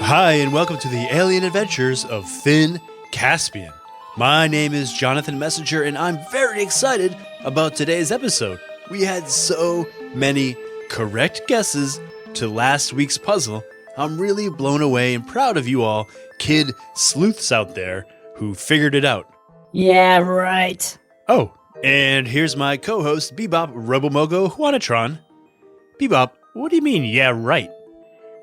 Hi, and welcome to the alien adventures of Finn Caspian. My name is Jonathan Messenger, and I'm very excited about today's episode. We had so many correct guesses to last week's puzzle. I'm really blown away and proud of you all, kid sleuths out there who figured it out. Yeah, right. Oh, and here's my co-host, Bebop Robomogo Juanatron. Bebop, what do you mean, yeah, right?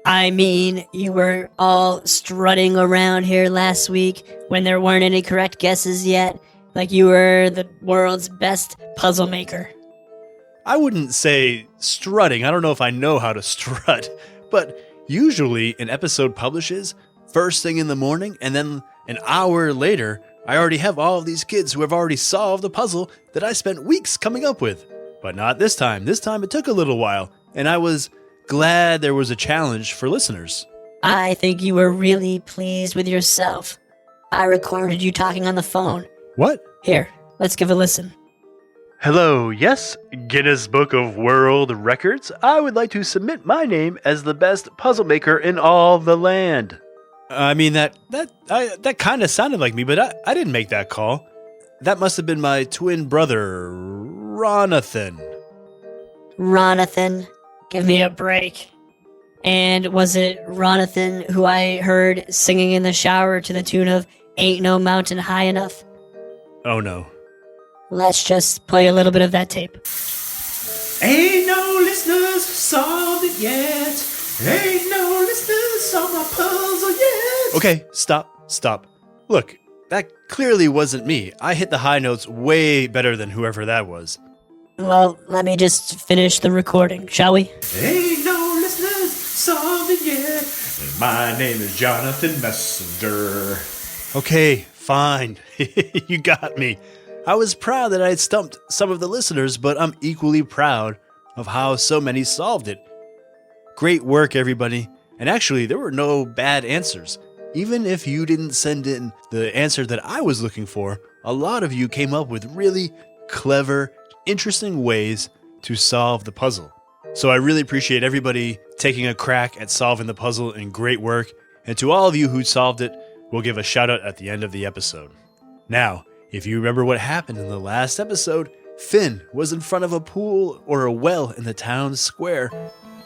I mean, you were all strutting around here last week when there weren't any correct guesses yet, like you were the world's best puzzle maker. I wouldn't say strutting. I don't know if I know how to strut, but usually an episode publishes first thing in the morning, and then an hour later, I already have all of these kids who have already solved the puzzle that I spent weeks coming up with. But not this time. This time it took a little while, and I was glad there was a challenge for listeners. I think you were really pleased with yourself. I recorded you talking on the phone. What? Here, let's give a listen. Hello, yes, Guinness Book of World Records. I would like to submit my name as the best puzzle maker in all the land. I mean, that kind of sounded like me, but I didn't make that call. That must have been my twin brother, Ronathan. Ronathan? Give me a break. And was it Ronathan who I heard singing in the shower to the tune of Ain't No Mountain High Enough? Oh no. Let's just play a little bit of that tape. Ain't no listeners solved it yet. Ain't no listeners solved my puzzle yet. Okay, stop. Look, that clearly wasn't me. I hit the high notes way better than whoever that was. Well, let me just finish the recording, shall we? Ain't no listeners solved it yet. And my name is Jonathan Messenger. Okay, fine. You got me. I was proud that I had stumped some of the listeners, but I'm equally proud of how so many solved it. Great work, everybody. And actually, there were no bad answers. Even if you didn't send in the answer that I was looking for, a lot of you came up with really clever, interesting ways to solve the puzzle. So I really appreciate everybody taking a crack at solving the puzzle, and great work. And to all of you who solved it, we'll give a shout out at the end of the episode. Now, if you remember what happened in the last episode, Finn was in front of a pool or a well in the town square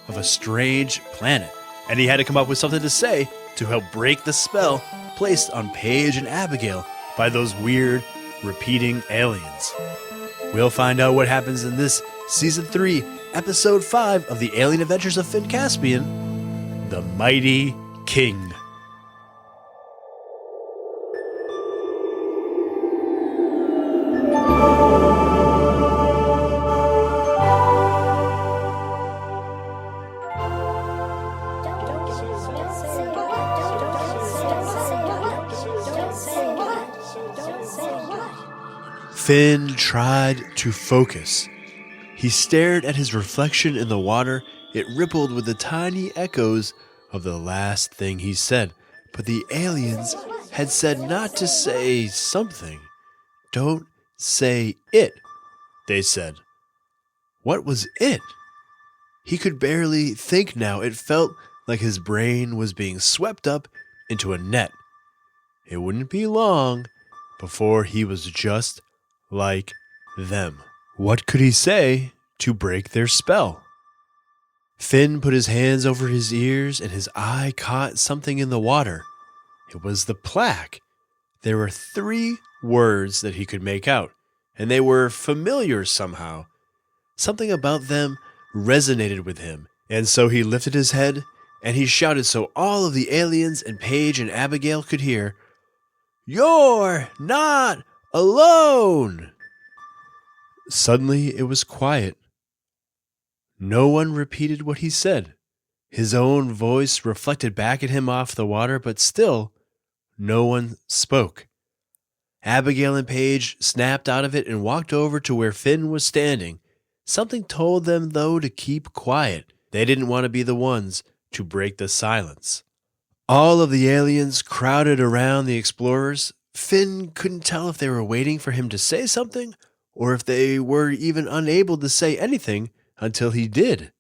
of a strange planet, and he had to come up with something to say to help break the spell placed on Paige and Abigail by those weird, repeating aliens. We'll find out what happens in this Season 3, Episode 5 of the Alien Adventures of Finn Caspian, The Mighty King. Finn tried to focus. He stared at his reflection in the water. It rippled with the tiny echoes of the last thing he said. But the aliens had said not to say something. Don't say it, they said. What was it? He could barely think now. It felt like his brain was being swept up into a net. It wouldn't be long before he was just like them. What could he say to break their spell? Finn put his hands over his ears, and his eye caught something in the water. It was the plaque. There were 3 words that he could make out, and they were familiar somehow. Something about them resonated with him, and so he lifted his head, and he shouted so all of the aliens and Paige and Abigail could hear, "You're not alone!" Suddenly it was quiet. No one repeated what he said. His own voice reflected back at him off the water, but still no one spoke. Abigail and Paige snapped out of it and walked over to where Finn was standing. Something told them, though, to keep quiet. They didn't want to be the ones to break the silence. All of the aliens crowded around the explorers. Finn couldn't tell if they were waiting for him to say something, or if they were even unable to say anything until he did.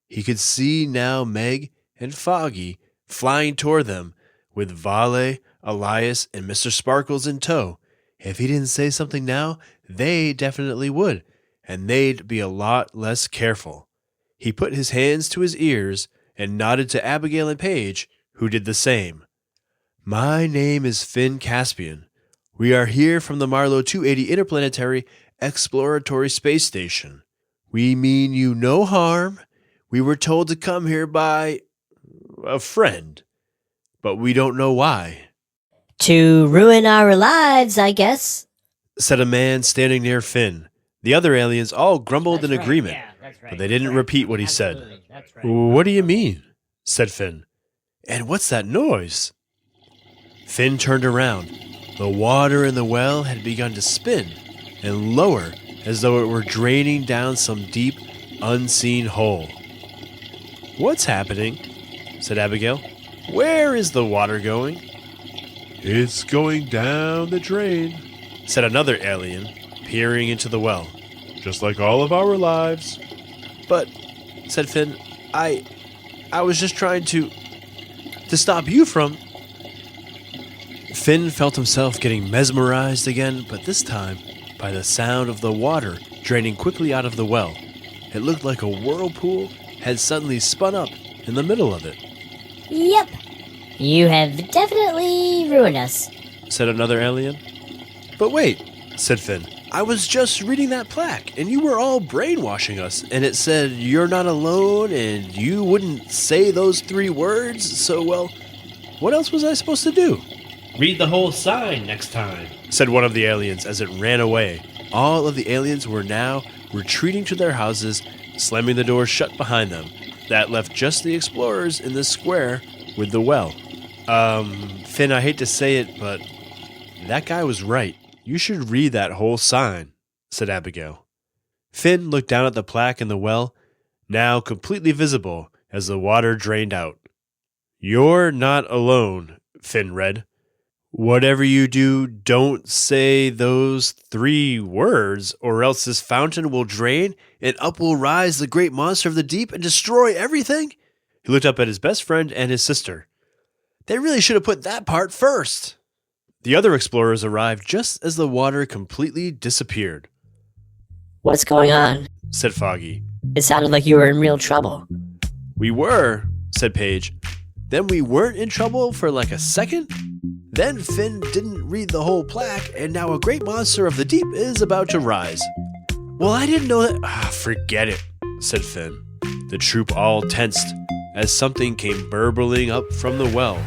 He could see now Meg and Foggy flying toward them with Vale, Elias, and Mr. Sparkles in tow. If he didn't say something now, they definitely would, and they'd be a lot less careful. He put his hands to his ears and nodded to Abigail and Paige, who did the same. My name is Finn Caspian. We are here from the Marlow 280 Interplanetary Exploratory Space Station. We mean you no harm. We were told to come here by a friend, but we don't know why. To ruin our lives, I guess, said a man standing near Finn. The other aliens all grumbled in agreement, but they didn't repeat what he said. What do you mean? Said Finn. And what's that noise? Finn turned around. The water in the well had begun to spin and lower as though it were draining down some deep, unseen hole. What's happening? Said Abigail. Where is the water going? It's going down the drain, said another alien, peering into the well. Just like all of our lives. But, said Finn, I was just trying to stop you from... Finn felt himself getting mesmerized again, but this time by the sound of the water draining quickly out of the well. It looked like a whirlpool had suddenly spun up in the middle of it. Yep. You have definitely ruined us, said another alien. But wait, said Finn. I was just reading that plaque, and you were all brainwashing us, and it said you're not alone, and you wouldn't say those 3 words, so, well, what else was I supposed to do? Read the whole sign next time, said one of the aliens as it ran away. All of the aliens were now retreating to their houses, slamming the doors shut behind them. That left just the explorers in the square with the well. Finn, I hate to say it, but that guy was right. You should read that whole sign, said Abigail. Finn looked down at the plaque in the well, now completely visible as the water drained out. You're not alone, Finn read. Whatever you do, don't say those 3 words, or else this fountain will drain, and up will rise the great monster of the deep and destroy everything. He looked up at his best friend and his sister. They really should have put that part first. The other explorers arrived just as the water completely disappeared. What's going on? Said Foggy. It sounded like you were in real trouble. We were, said Paige. Then we weren't in trouble for like a second? Then Finn didn't read the whole plaque, and now a great monster of the deep is about to rise. Well, I didn't know that... forget it, said Finn. The troop all tensed as something came burbling up from the well.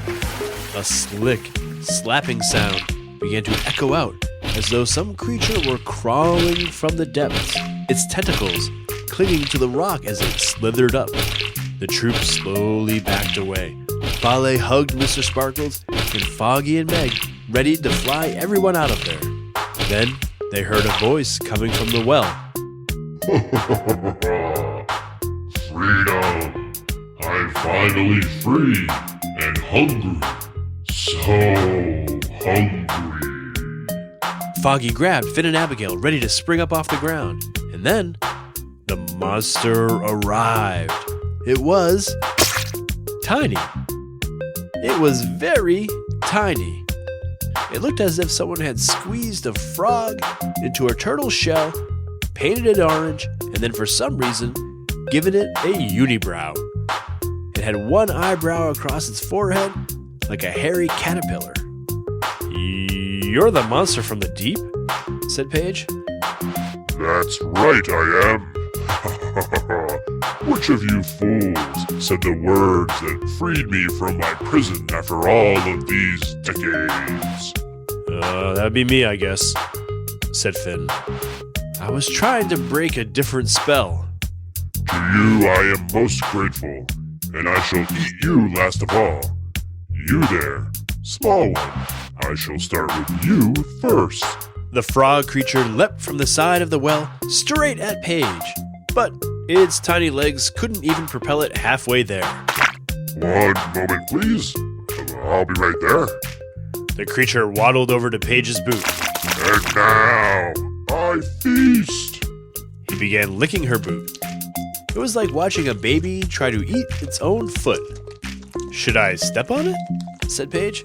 A slick, slapping sound began to echo out as though some creature were crawling from the depths, its tentacles clinging to the rock as it slithered up. The troop slowly backed away. Vale hugged Mr. Sparkles, and Foggy and Meg ready to fly everyone out of there. Then they heard a voice coming from the well. Freedom! I'm finally free and hungry. So hungry. Foggy grabbed Finn and Abigail, ready to spring up off the ground. And then the monster arrived. It was tiny. It was very tiny. It looked as if someone had squeezed a frog into a turtle shell, painted it orange, and then for some reason given it a unibrow. It had one eyebrow across its forehead like a hairy caterpillar. You're the monster from the deep? Said Paige. That's right, I am. Which of you fools said the words that freed me from my prison after all of these decades? That'd be me, I guess, said Finn. I was trying to break a different spell. To you I am most grateful, and I shall eat you last of all. You there, small one, I shall start with you first. The frog creature leapt from the side of the well straight at Paige, but its tiny legs couldn't even propel it halfway there. 1 moment, please. I'll be right there. The creature waddled over to Paige's boot. And now, I feast. He began licking her boot. It was like watching a baby try to eat its own foot. Should I step on it? Said Paige.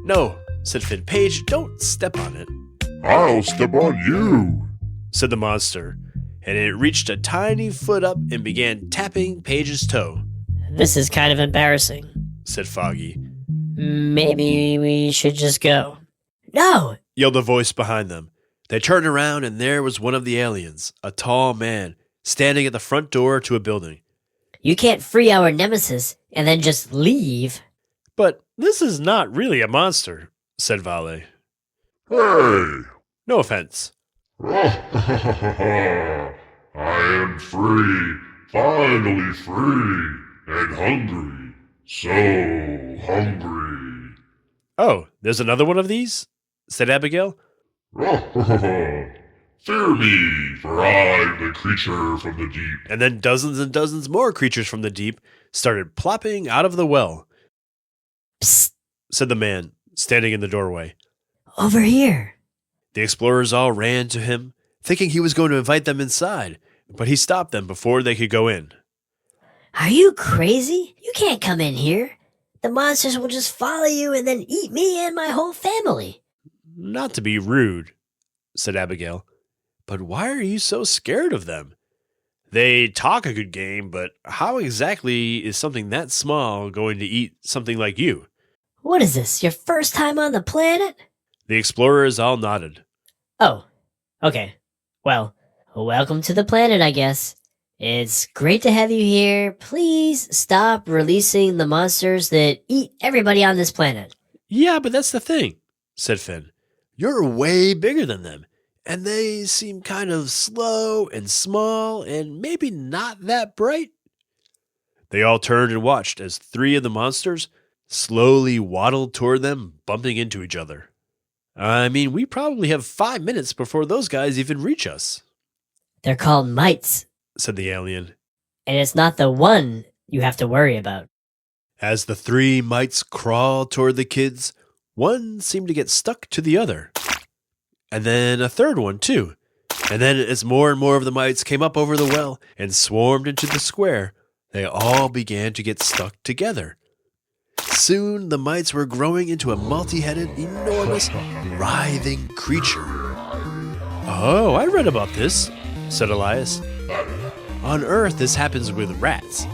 No, said Finn. Paige, don't step on it, I'll step on you. said the monster, and it reached a tiny foot up and began tapping Paige's toe, This is kind of embarrassing. said Foggy. Maybe we should just go. No! Yelled a voice behind them. They turned around and there was one of the aliens, a tall man, standing at the front door to a building. You can't free our nemesis and then just leave. But this is not really a monster, said Vale. Hey! No offense. I am free, finally free, and hungry. So hungry. Oh, there's another one of these? Said Abigail. Fear me, for I'm the creature from the deep. And then dozens and dozens more creatures from the deep started plopping out of the well, Psst, said the man, standing in the doorway. over here. The explorers all ran to him, thinking he was going to invite them inside, but he stopped them before they could go in. Are you crazy? You can't come in here. The monsters will just follow you and then eat me and my whole family. Not to be rude, said Abigail, but why are you so scared of them? They talk a good game, but how exactly is something that small going to eat something like you? What is this, your first time on the planet? The explorers all nodded. Oh, okay. Well, welcome to the planet, I guess. It's great to have you here. Please stop releasing the monsters that eat everybody on this planet. Yeah, but that's the thing, said Finn. You're way bigger than them, and they seem kind of slow and small and maybe not that bright. They all turned and watched as 3 of the monsters slowly waddled toward them, bumping into each other. I mean, we probably have 5 minutes before those guys even reach us, They're called mites, said the alien. and it's not the one you have to worry about. As the 3 mites crawled toward the kids, one seemed to get stuck to the other. And then a third one, too. And then as more and more of the mites came up over the well and swarmed into the square, they all began to get stuck together. Soon the mites were growing into a multi-headed, enormous, writhing creature. Oh, I read about this, said Elias. On Earth, this happens with rats.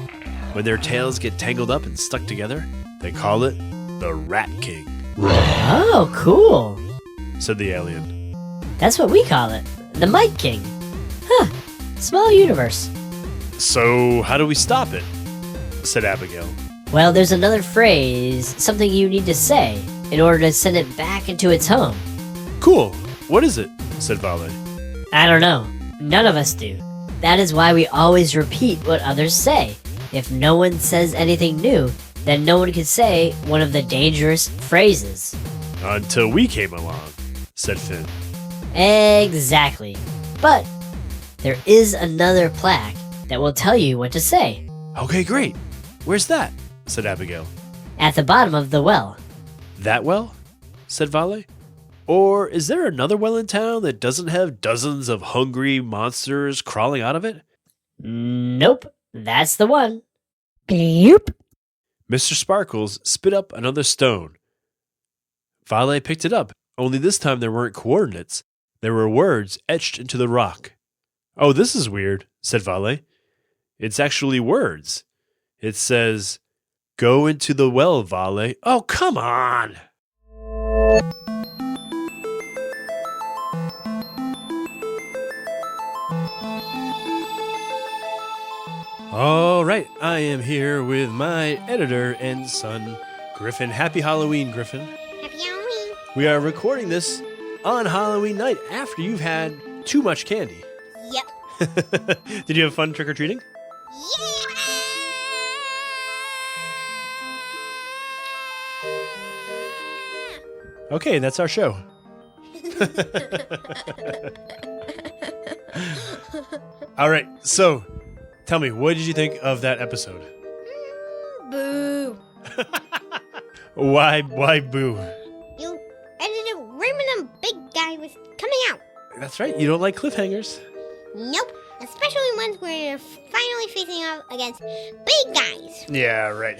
When their tails get tangled up and stuck together, they call it the Rat King, Oh, cool. said the alien. That's what we call it. The Mite King. Huh. Small universe. So how do we stop it? Said Abigail. Well, there's another phrase, something you need to say, in order to send it back into its home. Cool. What is it? Said Vale. I don't know. None of us do. That is why we always repeat what others say. If no one says anything new, then no one could say one of the dangerous phrases. Until we came along, said Finn. Exactly. But there is another plaque that will tell you what to say. Okay, great. Where's that? Said Abigail. At the bottom of the well. That well? Said Vale. Or is there another well in town that doesn't have dozens of hungry monsters crawling out of it? Nope. That's the one. Bloop. Mr. Sparkles spit up another stone. Vale picked it up, only this time there weren't coordinates. There were words etched into the rock. Oh, this is weird, said Vale. It's actually words. It says, "Go into the well, Vale." Oh, come on! All right, I am here with my editor and son, Griffin. Happy Halloween, Griffin. Happy Halloween. We are recording this on Halloween night after you've had too much candy. Yep. Did you have fun trick-or-treating? Yeah! Okay, that's our show. All right, so tell me, what did you think of that episode? Boo. Why boo? You edited right when the big guy was coming out. That's right, you don't like cliffhangers. Nope. Especially ones where you're finally facing off against big guys. Yeah, right.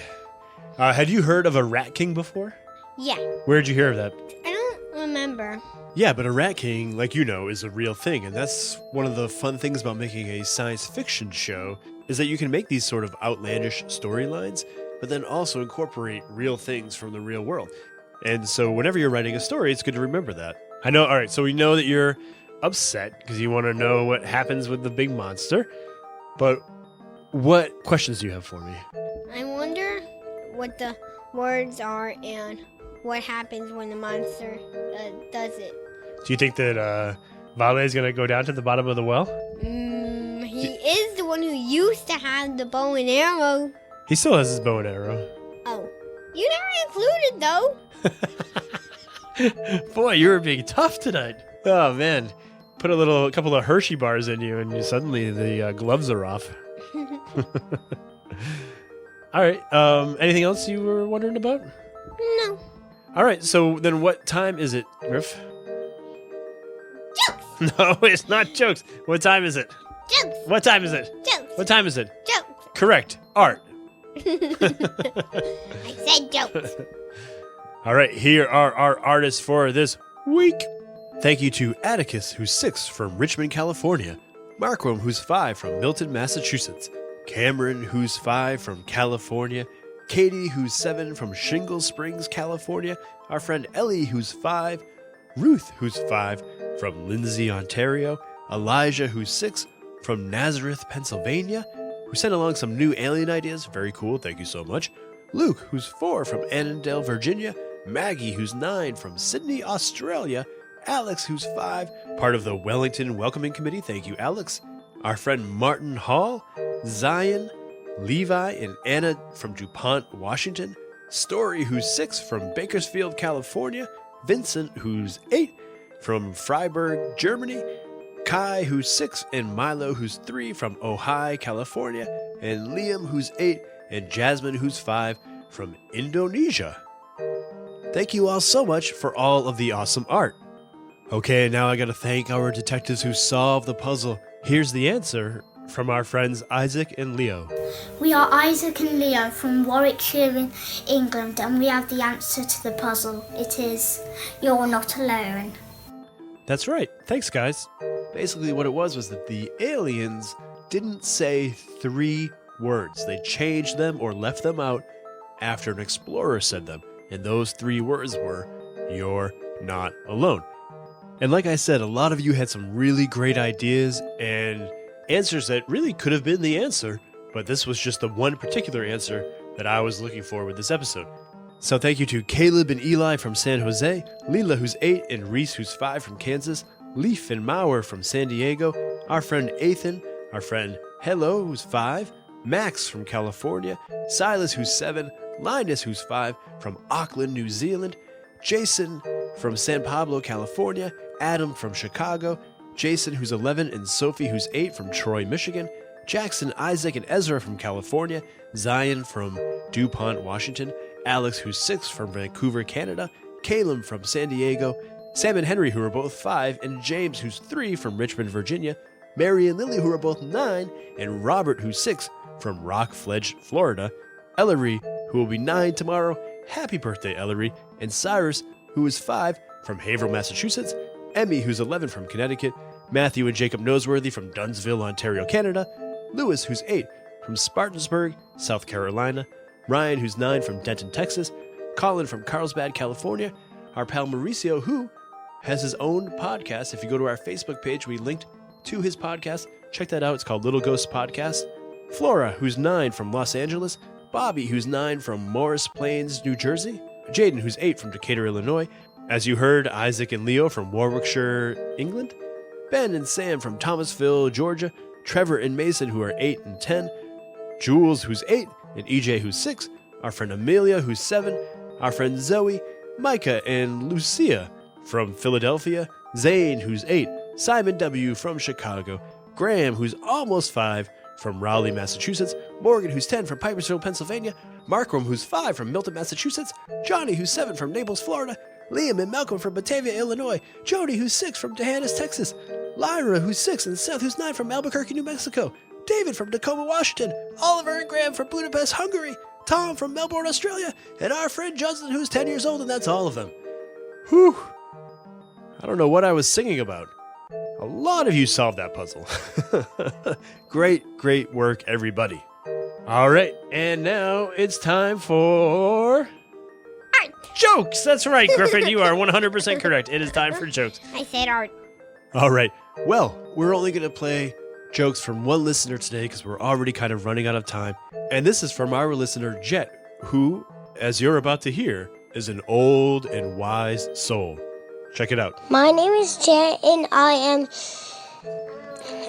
Had you heard of a rat king before? Yeah. Where'd you hear of that? I don't remember. Yeah, but a rat king, like you know, is a real thing. And that's one of the fun things about making a science fiction show is that you can make these sort of outlandish storylines, but then also incorporate real things from the real world. And so whenever you're writing a story, it's good to remember that. I know. All right. So we know that you're upset because you want to know what happens with the big monster. But what questions do you have for me? I wonder what the words are and what happens when the monster does it. Do you think that Vale is going to go down to the bottom of the well? He is the one who used to have the bow and arrow. He still has his bow and arrow. Oh. You never included, though. Boy, you were being tough tonight. Oh, man. Put a couple of Hershey bars in you, and suddenly the gloves are off. All right. Anything else you were wondering about? No. All right. So then what time is it, Griff? Jokes. No, it's not jokes. What time is it? Jokes. What time is it? Jokes. What time is it? Jokes. Correct. Art. I said jokes. All right. Here are our artists for this week. Thank you to Atticus, who's 6 from Richmond, California. Markram, who's 5 from Milton, Massachusetts. Cameron, who's 5 from California. Katie, who's 7 from Shingle Springs, California. Our friend Ellie, who's 5. Ruth, who's 5 from Lindsay, Ontario. Elijah, who's 6 from Nazareth, Pennsylvania, who sent along some new alien ideas. Very cool. Thank you so much. Luke, who's 4 from Annandale, Virginia. Maggie, who's 9 from Sydney, Australia. Alex, who's 5, part of the Wellington Welcoming Committee. Thank you, Alex. Our friend Martin Hall, Zion, Levi, and Anna from DuPont, Washington. Story, who's 6 from Bakersfield, California. Vincent, who's 8 from Freiburg, Germany. Kai, who's 6, and Milo, who's 3 from Ojai, California. And Liam, who's 8, and Jasmine, who's 5 from Indonesia. Thank you all so much for all of the awesome art. Okay, now I gotta thank our detectives who solved the puzzle. Here's the answer from our friends Isaac and Leo. We are Isaac and Leo from Warwickshire in England, and we have the answer to the puzzle. It is, you're not alone. That's right. Thanks, guys. Basically, what it was that the aliens didn't say 3 words. They changed them or left them out after an explorer said them. And those 3 words were, you're not alone. And like I said, a lot of you had some really great ideas and answers that really could have been the answer, but this was just the one particular answer that I was looking for with this episode. So thank you to Caleb and Eli from San Jose, Leela who's 8, and Reese who's 5 from Kansas, Leaf and Mauer from San Diego, our friend Ethan, our friend Hello who's 5, Max from California, Silas who's 7, Linus who's 5 from Auckland, New Zealand, Jason from San Pablo, California, Adam from Chicago, Jason who's 11, and Sophie who's 8 from Troy, Michigan, Jackson, Isaac, and Ezra from California, Zion from DuPont, Washington, Alex who's 6 from Vancouver, Canada, Caleb from San Diego, Sam and Henry who are both 5, and James who's 3 from Richmond, Virginia, Mary and Lily who are both 9, and Robert who's 6 from Rockledge, Florida, Ellery who will be 9 tomorrow, happy birthday Ellery, and Cyrus who is 5 from Haverhill, Massachusetts, Emmy who's 11 from Connecticut, Matthew and Jacob Noseworthy from Dunsville, Ontario, Canada, Lewis who's 8 from Spartansburg, South Carolina, Ryan who's 9 from Denton, Texas, Colin from Carlsbad, California, our pal Mauricio who has his own podcast. If you go to our Facebook page, we linked to his podcast. Check that out. It's called Little Ghost Podcast. Flora who's 9 from Los Angeles, Bobby who's 9 from Morris Plains, New Jersey, Jaden who's 8 from Decatur, Illinois, as you heard, Isaac and Leo from Warwickshire, England, Ben and Sam from Thomasville, Georgia, Trevor and Mason who are 8 and 10, Jules who's 8, and EJ who's 6, our friend Amelia who's 7, our friend Zoe, Micah and Lucia from Philadelphia, Zane who's 8, Simon W. from Chicago, Graham who's almost 5 from Raleigh, Massachusetts, Morgan who's 10 from Pipersville, Pennsylvania, Markram who's 5 from Milton, Massachusetts, Johnny who's 7 from Naples, Florida, Liam and Malcolm from Batavia, Illinois, Jody who's 6 from Tehanas, Texas, Lyra who's 6, and Seth who's 9 from Albuquerque, New Mexico, David from Tacoma, Washington, Oliver and Graham from Budapest, Hungary, Tom from Melbourne, Australia, and our friend Justin, who's 10 years old, and that's all of them. Whew. I don't know what I was singing about. A lot of you solved that puzzle. Great work, everybody. All right, and now it's time for... Art. Jokes! That's right, Griffin, you are 100% correct. It is time for jokes. I said art. All right, well, we're only going to play jokes from one listener today because we're already kind of running out of time. And this is from our listener, Jet, who, as you're about to hear, is an old and wise soul. Check it out. My name is Jet, and I am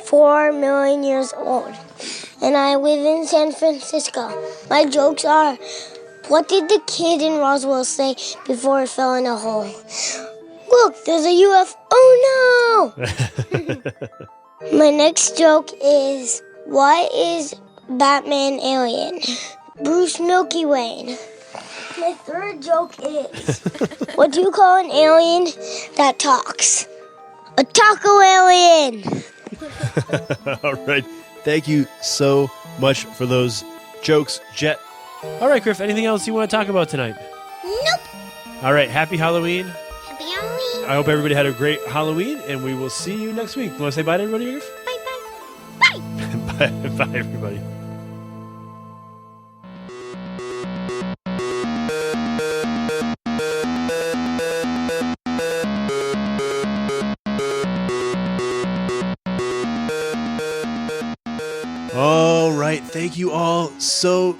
4 million years old, and I live in San Francisco. My jokes are, what did the kid in Roswell say before it fell in a hole? Look, there's a UFO. Oh no! My next joke is, why is Batman alien? Bruce Milky Way. My third joke is, what do you call an alien that talks? A taco alien! All right. Thank you so much for those jokes, Jet. All right, Griff, anything else you want to talk about tonight? Nope. All right, happy Halloween. Happy Halloween. I hope everybody had a great Halloween, and we will see you next week. You want to say bye to everybody, Griff? Bye. Bye, everybody. All right, thank you all so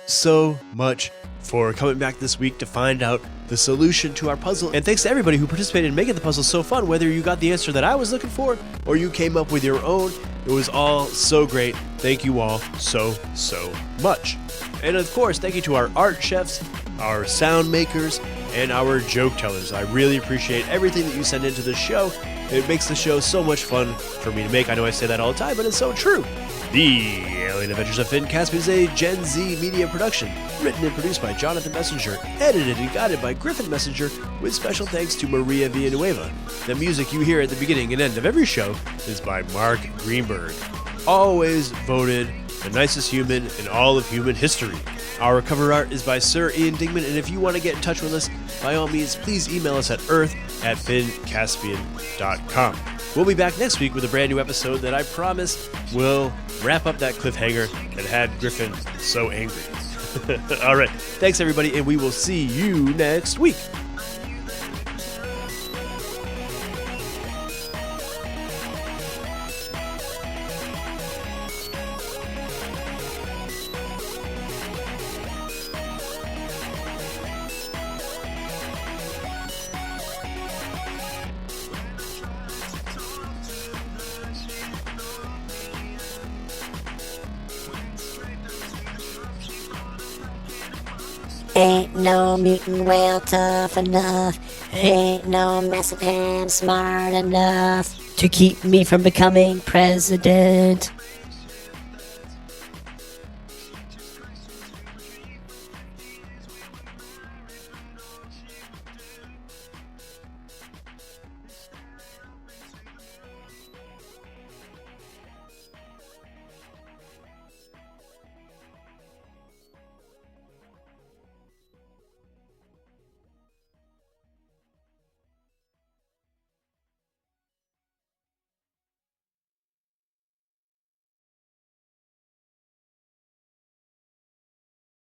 much for coming back this week to find out the solution to our puzzle. And thanks to everybody who participated in making the puzzle so fun, whether you got the answer that I was looking for or you came up with your own. It was all so great. Thank you all so much. And of course, thank you to our art chefs, our sound makers, and our joke tellers. I really appreciate everything that you send into the show. It makes the show so much fun for me to make. I know I say that all the time, but it's so true. The Alien Adventures of Finn Caspian is a Gen Z media production, written and produced by Jonathan Messenger, edited and guided by Griffin Messenger, with special thanks to Maria Villanueva. The music you hear at the beginning and end of every show is by Mark Greenberg, always voted the nicest human in all of human history. Our cover art is by Sir Ian Dingman, and if you want to get in touch with us, by all means, please email us at earth@finncaspian.com. We'll be back next week with a brand new episode that I promise will wrap up that cliffhanger that had Griffin so angry. All right, thanks everybody, and we will see you next week. Ain't no mutant whale tough enough. Ain't no massive ham smart enough To keep me from becoming president.